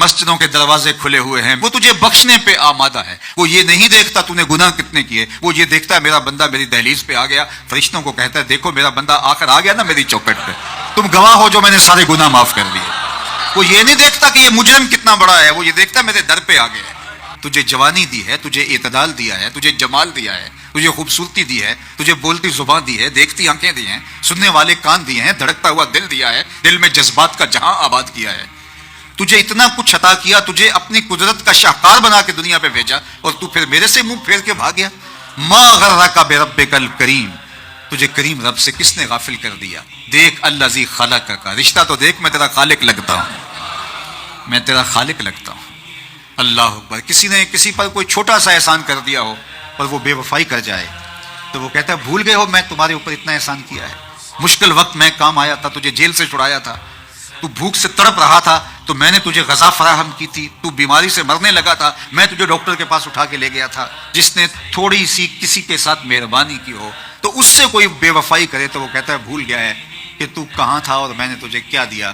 مسجدوں کے دروازے کھلے ہوئے ہیں، وہ تجھے بخشنے پہ آمادہ ہے. وہ یہ نہیں دیکھتا تو نے گناہ کتنے کیے، وہ یہ دیکھتا ہے میرا بندہ میری دہلیز پہ آ گیا، فرشتوں کو کہتا ہے دیکھو میرا بندہ آخر آ گیا نا میری چوکٹ پہ، تم گواہ ہو جو میں نے سارے گناہ معاف کر دیے. وہ یہ نہیں دیکھتا کہ یہ مجرم کتنا بڑا ہے، وہ یہ دیکھتا ہے میرے در پہ آ گیا ہے. تجھے جوانی دی ہے، تجھے اعتدال دیا ہے، تجھے جمال دیا ہے، تجھے خوبصورتی دی ہے، تجھے بولتی زبان دی ہے، دیکھتی آنکھیں دی ہیں، سننے والے کان دیے ہیں، دھڑکتا ہوا دل دیا ہے، دل میں جذبات کا جہاں آباد کیا ہے. تجھے اتنا کچھ عطا کیا، تجھے اپنی قدرت کا شاہکار بنا کے دنیا پہ بھیجا، اور تو پھر میرے سے منہ پھیر کے بھاگ گیا. ما غرک بربک الکریم، تجھے کریم رب سے کس نے غافل کر دیا؟ دیکھ الذی خلقک، رشتہ تو دیکھ، میں تیرا خالق لگتا ہوں، میں تیرا خالق لگتا ہوں. اللہ اکبر. کسی نے کسی پر کوئی چھوٹا سا احسان کر دیا ہو اور وہ بے وفائی کر جائے تو وہ کہتا ہے بھول گئے ہو میں تمہارے اوپر اتنا احسان کیا ہے، مشکل وقت میں کام آیا تھا، تجھے جیل سے چھڑایا تھا، تو بھوک سے تڑپ رہا تھا تو میں نے تجھے غذا فراہم کی تھی، تو بیماری سے مرنے لگا تھا، میں تجھے ڈاکٹر کے پاس اٹھا کے لے گیا تھا. جس نے تھوڑی سی کسی کے ساتھ مہربانی کی ہو تو اس سے کوئی بے وفائی کرے تو وہ کہتا ہے بھول گیا ہے کہ تو کہاں تھا اور میں نے تجھے کیا دیا.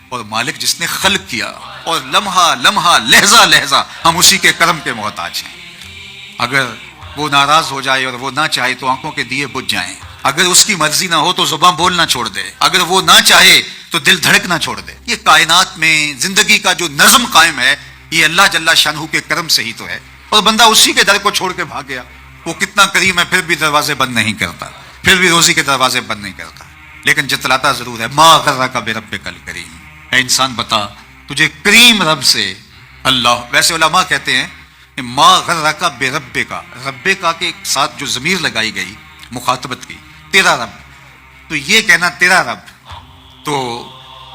اور مالک جس نے خلق کیا اور لمحہ لمحہ لہجہ لہجہ ہم اسی کے کرم کے محتاج ہیں. اگر وہ ناراض ہو جائے اور وہ نہ چاہے تو آنکھوں کے دیے بجھ جائیں، اگر اس کی مرضی نہ ہو تو زبان بولنا چھوڑ دے، اگر وہ نہ چاہے تو دل دھڑکنا چھوڑ دے. یہ کائنات میں زندگی کا جو نظم قائم ہے یہ اللہ جل شانہ کے کرم سے ہی تو ہے. اور بندہ اسی کے در کو چھوڑ کے بھاگ گیا. وہ کتنا کریم ہے پھر بھی دروازے بند نہیں کرتا، پھر بھی روزی کے دروازے بند نہیں کرتا، لیکن جتلاتا ضرور ہے. ما غرک بربک الکریم، اے انسان بتا تجھے کریم رب سے اللہ. ویسے علماء کہتے ہیں کہ ما غرک بربک، رب کا کے ساتھ جو ضمیر لگائی گئی مخاطبت کی، تیرا رب، تو یہ کہنا تیرا رب، تو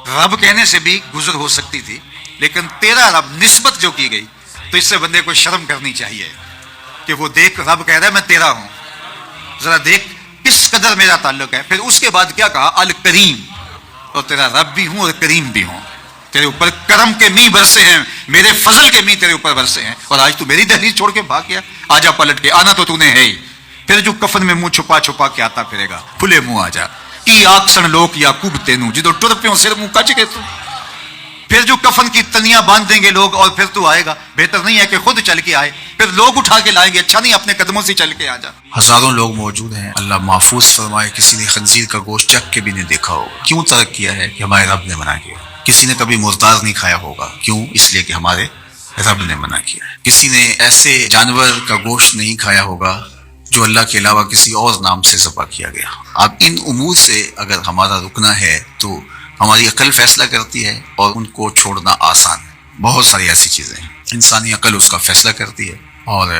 رب کہنے سے بھی گزر ہو سکتی تھی، لیکن تیرا رب نسبت جو کی گئی تو اس سے بندے کو شرم کرنی چاہیے کہ وہ دیکھ رب کہہ رہا ہے میں تیرا ہوں، ذرا دیکھ کس قدر میرا تعلق ہے. پھر اس کے بعد کیا کہا؟ الکریم، اور تیرا رب بھی ہوں اور کریم بھی ہوں، تیرے اوپر کرم کے می برسے ہیں، میرے فضل کے می تیرے اوپر برسے ہیں، اور آج تو میری دہلیز چھوڑ کے بھاگ گیا. آجا پلٹ کے، آنا تو نے ہے ہی. پھر جو کفن میں منہ چھپا چھپا کے آتا پھرے گا، کھلے منہ آ جا کی آکسن لوک یعقوب تینوں جدو ٹر پیوں سر منہ کچ کے تو. پھر جو کفن کی تنیاں باندھ دیں گے لوگ اور پھر تو آئے گا. بہتر نہیں ہے کہ خود چل کے آئے، پھر لوگ اٹھا کے لائیں گے، اچھا نہیں اپنے قدموں سے چل کے آ جا. ہزاروں لوگ موجود ہیں، اللہ محفوظ فرمائے، کسی نے خنزیر کا گوشت چکھ کے بھی نہیں دیکھا ہوگا. کیوں ترک کیا ہے؟ کہ ہمارے رب نے منع کیا. کسی نے کبھی مردار نہیں کھایا ہوگا، کیوں؟ اس لیے کہ ہمارے رب نے منع کیا ہے. کسی نے ایسے جانور کا گوشت نہیں کھایا ہوگا جو اللہ کے علاوہ کسی اور نام سے ذبح کیا گیا. اب ان امور سے اگر ہمارا رکنا ہے تو ہماری عقل فیصلہ کرتی ہے اور ان کو چھوڑنا آسان ہے. بہت ساری ایسی چیزیں ہیں انسانی عقل اس کا فیصلہ کرتی ہے اور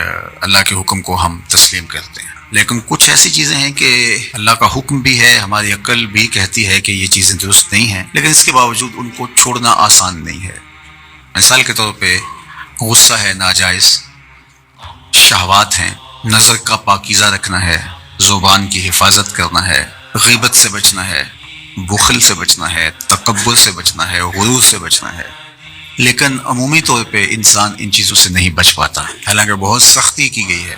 اللہ کے حکم کو ہم تسلیم کرتے ہیں. لیکن کچھ ایسی چیزیں ہیں کہ اللہ کا حکم بھی ہے، ہماری عقل بھی کہتی ہے کہ یہ چیزیں درست نہیں ہیں، لیکن اس کے باوجود ان کو چھوڑنا آسان نہیں ہے. مثال کے طور پہ غصہ ہے ناجائز، شہوات ہیں، نظر کا پاکیزہ رکھنا ہے، زبان کی حفاظت کرنا ہے، غیبت سے بچنا ہے، بخل سے بچنا ہے، تکبر سے بچنا ہے، غرور سے بچنا ہے. لیکن عمومی طور پہ انسان ان چیزوں سے نہیں بچ پاتا، حالانکہ بہت سختی کی گئی ہے.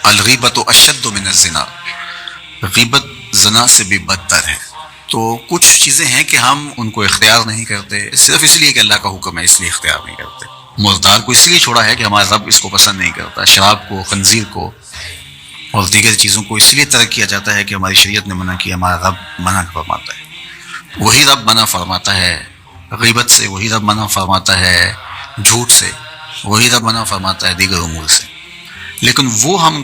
الغیبت اشد من الزنا، غیبت زنا سے بھی بدتر ہے. تو کچھ چیزیں ہیں کہ ہم ان کو اختیار نہیں کرتے صرف اس لیے کہ اللہ کا حکم ہے، اس لیے اختیار نہیں کرتے. مردار کو اس لیے چھوڑا ہے کہ ہمارا رب اس کو پسند نہیں کرتا. شراب کو، خنزیر کو اور دیگر چیزوں کو اس لیے ترک کیا جاتا ہے کہ ہماری شریعت نے منع کیا، ہمارا رب منع فرماتا ہے. وہی رب منع فرماتا ہے غیبت سے، وہی رب منع فرماتا ہے جھوٹ سے، وہی رب منع فرماتا ہے دیگر امور سے. لیکن وہ ہم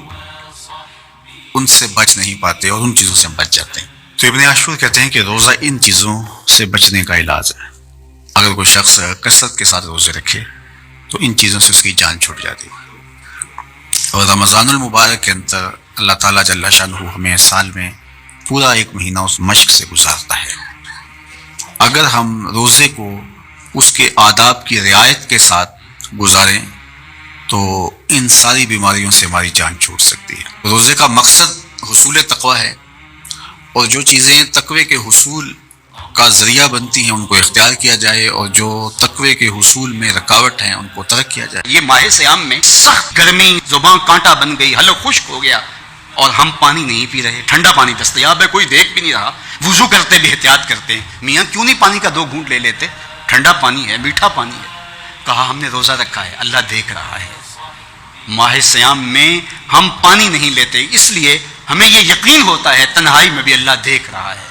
ان سے بچ نہیں پاتے اور ان چیزوں سے ہم بچ جاتے ہیں. تو ابن عاشور کہتے ہیں کہ روزہ ان چیزوں سے بچنے کا علاج ہے. اگر کوئی شخص کثرت کے ساتھ روزے رکھے تو ان چیزوں سے اس کی جان چھوٹ جاتی ہے. اور رمضان المبارک کے اندر اللہ تعالیٰ جل شانہ ہمیں سال میں پورا ایک مہینہ اس مشق سے گزارتا ہے. اگر ہم روزے کو اس کے آداب کی رعایت کے ساتھ گزاریں تو ان ساری بیماریوں سے ہماری جان چھوٹ سکتی ہے. روزے کا مقصد حصول تقوی ہے، اور جو چیزیں تقوی کے حصول کا ذریعہ بنتی ہیں ان کو اختیار کیا جائے، اور جو تقوی کے حصول میں رکاوٹ ہیں ان کو ترک کیا جائے. یہ ماہ صیام میں سخت گرمی، زبان کانٹا بن گئی، حلق خشک ہو گیا اور ہم پانی نہیں پی رہے. ٹھنڈا پانی دستیاب ہے، کوئی دیکھ بھی نہیں رہا. وضو کرتے بھی احتیاط کرتے ہیں، میاں کیوں نہیں پانی کا 2 گھونٹ لے لیتے؟ ٹھنڈا پانی ہے، میٹھا پانی ہے. کہا ہم نے روزہ رکھا ہے، اللہ دیکھ رہا ہے. ماہ سیام میں ہم پانی نہیں لیتے، اس لیے ہمیں یہ یقین ہوتا ہے تنہائی میں بھی اللہ دیکھ رہا ہے.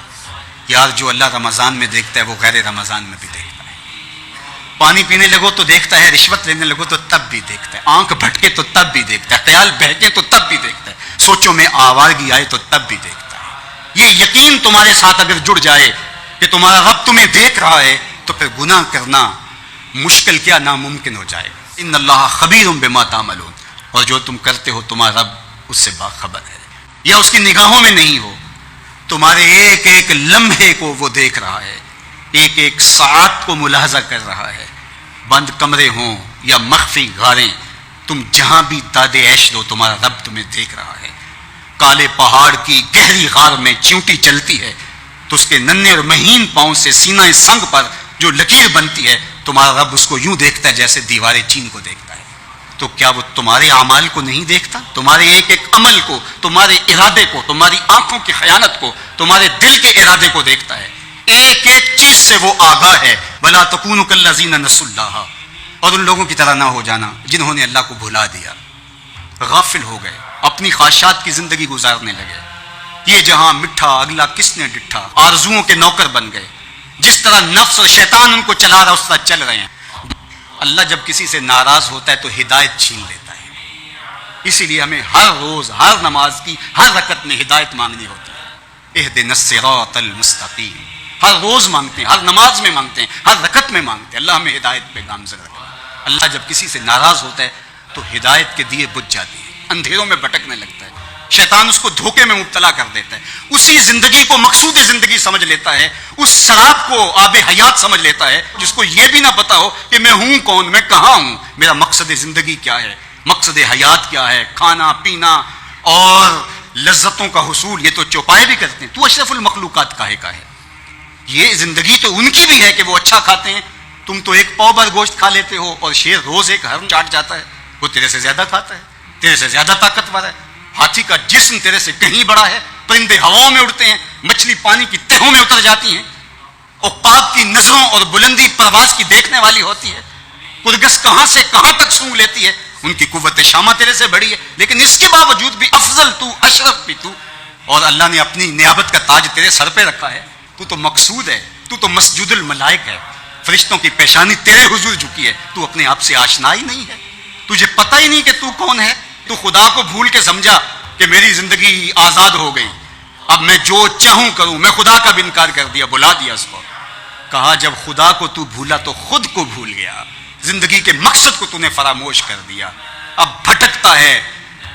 یار جو اللہ رمضان میں دیکھتا ہے وہ غیر رمضان میں بھی دیکھتا ہے. پانی پینے لگو تو دیکھتا ہے، رشوت لینے لگو تو تب بھی دیکھتا ہے، آنکھ بھٹکے تو تب بھی دیکھتا ہے، خیال بہکے تو تب بھی دیکھتا ہے، سوچوں میں آوارگی آئے تو تب بھی دیکھتا ہے. یہ یقین تمہارے ساتھ اگر جڑ جائے کہ تمہارا رب تمہیں دیکھ رہا ہے تو پھر گناہ کرنا مشکل کیا ناممکن ہو جائے گا. ان اللہ خبیر بما تعملون، اور جو تم کرتے ہو تمہارا رب اس سے باخبر ہے. یا اس کی نگاہوں میں نہیں ہو، تمہارے ایک ایک لمحے کو وہ دیکھ رہا ہے، ایک ایک ساعت کو ملاحظہ کر رہا ہے. بند کمرے ہوں یا مخفی غاریں، تم جہاں بھی داد عیش دو تمہارا رب تمہیں دیکھ رہا ہے. کالے پہاڑ کی گہری غار میں چیونٹی چلتی ہے تو اس کے ننھے اور مہین پاؤں سے سینہ سنگ پر جو لکیر بنتی ہے تمہارا رب اس کو یوں دیکھتا ہے جیسے دیوار چین کو دیکھتا ہے. تو کیا وہ تمہارے اعمال کو نہیں دیکھتا؟ تمہارے ایک ایک عمل کو، تمہارے ارادے کو، تمہاری آنکھوں کی خیانت کو، تمہارے دل کے ارادے کو دیکھتا ہے. ایک ایک چیز سے وہ آگاہ ہے. وَلَا تَكُونُوا كَالَّذِينَ نَسُوا اللَّهَ، اور ان لوگوں کی طرح نہ ہو جانا جنہوں نے اللہ کو بھلا دیا، غافل ہو گئے، اپنی خواہشات کی زندگی گزارنے لگے. یہ جہاں مٹھا اگلا کس نے ڈٹھا، آرزوؤں کے نوکر بن گئے. جس طرح نفس اور شیطان ان کو چلا رہا اس طرح چل رہے ہیں. اللہ جب کسی سے ناراض ہوتا ہے تو ہدایت چھین لیتا ہے. اسی لیے ہمیں ہر روز ہر نماز کی ہر رکعت میں ہدایت مانگنی ہوتی ہے. اہدنا الصراط المستقیم، ہر روز مانگتے ہیں، ہر نماز میں مانگتے ہیں، ہر رکعت میں مانگتے ہیں. اللہ ہمیں ہدایت پہ گامزن رکھے. اللہ جب کسی سے ناراض ہوتا ہے تو ہدایت کے دیے بجھ جاتے ہیں، اندھیروں میں بھٹکنے لگتا ہے. شیطان اس کو دھوکے میں مبتلا کر دیتا ہے. اسی زندگی کو مقصود زندگی سمجھ لیتا ہے، اس شراب کو آب حیات سمجھ لیتا ہے جس کو یہ بھی نہ پتا ہو کہ میں ہوں کون، میں کہاں ہوں، میرا مقصد زندگی کیا ہے، مقصد حیات کیا ہے. کھانا پینا اور لذتوں کا حصول یہ تو چوپائے بھی کرتے ہیں. تو اشرف المخلوقات کاہے کا ہے؟ یہ زندگی تو ان کی بھی ہے کہ وہ اچھا کھاتے ہیں. تم تو ایک پاؤ بھر گوشت کھا لیتے ہو اور شیر روز ایک ہرن چاٹ جاتا ہے. وہ تیرے سے زیادہ کھاتا ہے، تیرے سے زیادہ طاقتور ہے. ہاتھی کا جسم تیرے سے کہیں بڑا ہے. پرندے ہواؤں میں اڑتے ہیں، مچھلی پانی کی تہوں میں اتر جاتی ہیں. عقاب کی نظروں اور بلندی پرواز کی دیکھنے والی ہوتی ہے. کرگس کہاں سے کہاں تک سونگ لیتی ہے. ان کی قوت شامہ تیرے سے بڑی ہے، لیکن اس کے باوجود بھی افضل تو، اشرف بھی تو. اور اللہ نے اپنی نیابت کا تاج تیرے سر پہ رکھا ہے. تو تو مقصود ہے، تو تو مسجود الملائک ہے. فرشتوں کی پیشانی تیرے حضور جھکی ہے. تو اپنے آپ سے آشنا ہی نہیں ہے، تجھے پتہ ہی نہیں کہ تو کون ہے. تو خدا کو بھول کے سمجھا کہ میری زندگی آزاد ہو گئی، اب میں جو چاہوں کروں. میں خدا کا بھی انکار کر دیا، بلا دیا اس کو. کہا جب خدا کو تو بھولا تو خود کو بھول گیا، زندگی کے مقصد کو تو نے فراموش کر دیا. اب بھٹکتا ہے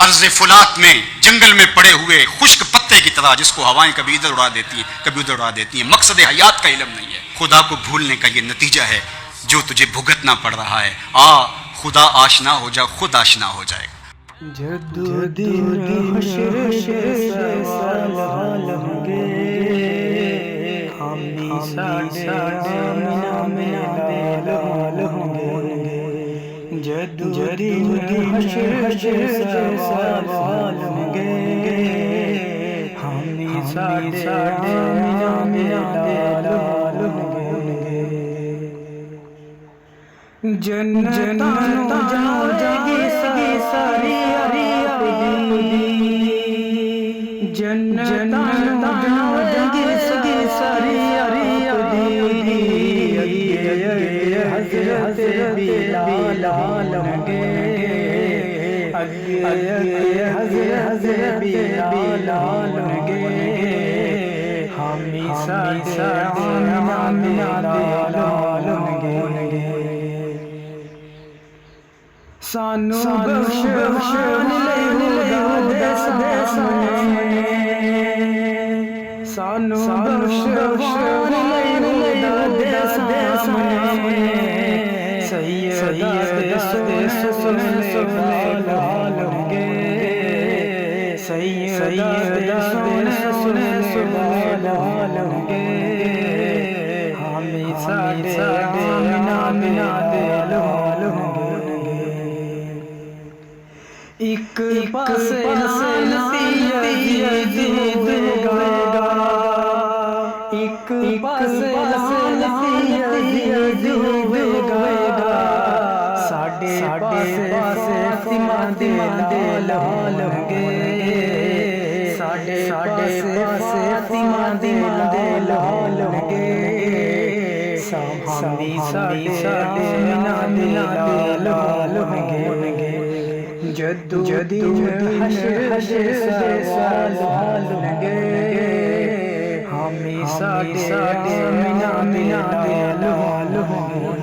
ارض فلات میں، جنگل میں پڑے ہوئے خشک پتے کی طرح جس کو ہوائیں کبھی ادھر اڑا دیتی ہیں کبھی ادھر اڑا دیتی ہیں. مقصد حیات کا علم نہیں ہے. خدا کو بھولنے کا یہ نتیجہ ہے جو تجھے بھگتنا پڑ رہا ہے. خدا آشنا ہو جا، خود آشنا ہو جائے گا. جدو حشر کے سوال ہوں گے، ہم ساڈے لال ہوں گے. جدو حشر کے سوال ہوں گے، ہم ساڈے لال ہوں گے. جنتاں جائے گی ساری حضرت بلال ہوں گے، حضرت بلال ہوں گے. ہم ساڈے لال ہوں گے. سانو بخشوان لے سامنے، سانو بخشوان لے سامنے. سیدہ سن لال ہوں گے، سیدہ سن لال ہوں گے. ہم ساڈے آمنہ دے لال ہوں گے. ایک پاسے لعنتی یزید گا، ایک پاسے لعنتی یزید گا. ساڈے پاسے فاطمہ دے لال ہونگے ساڈے پاسے فاطمہ دے لال ہونگے سامی ساڈے آمنہ دے لال ہونگے جدو دین حشر سوال ہونگے ہمی ساڈے آمنہ دے لال ہونگے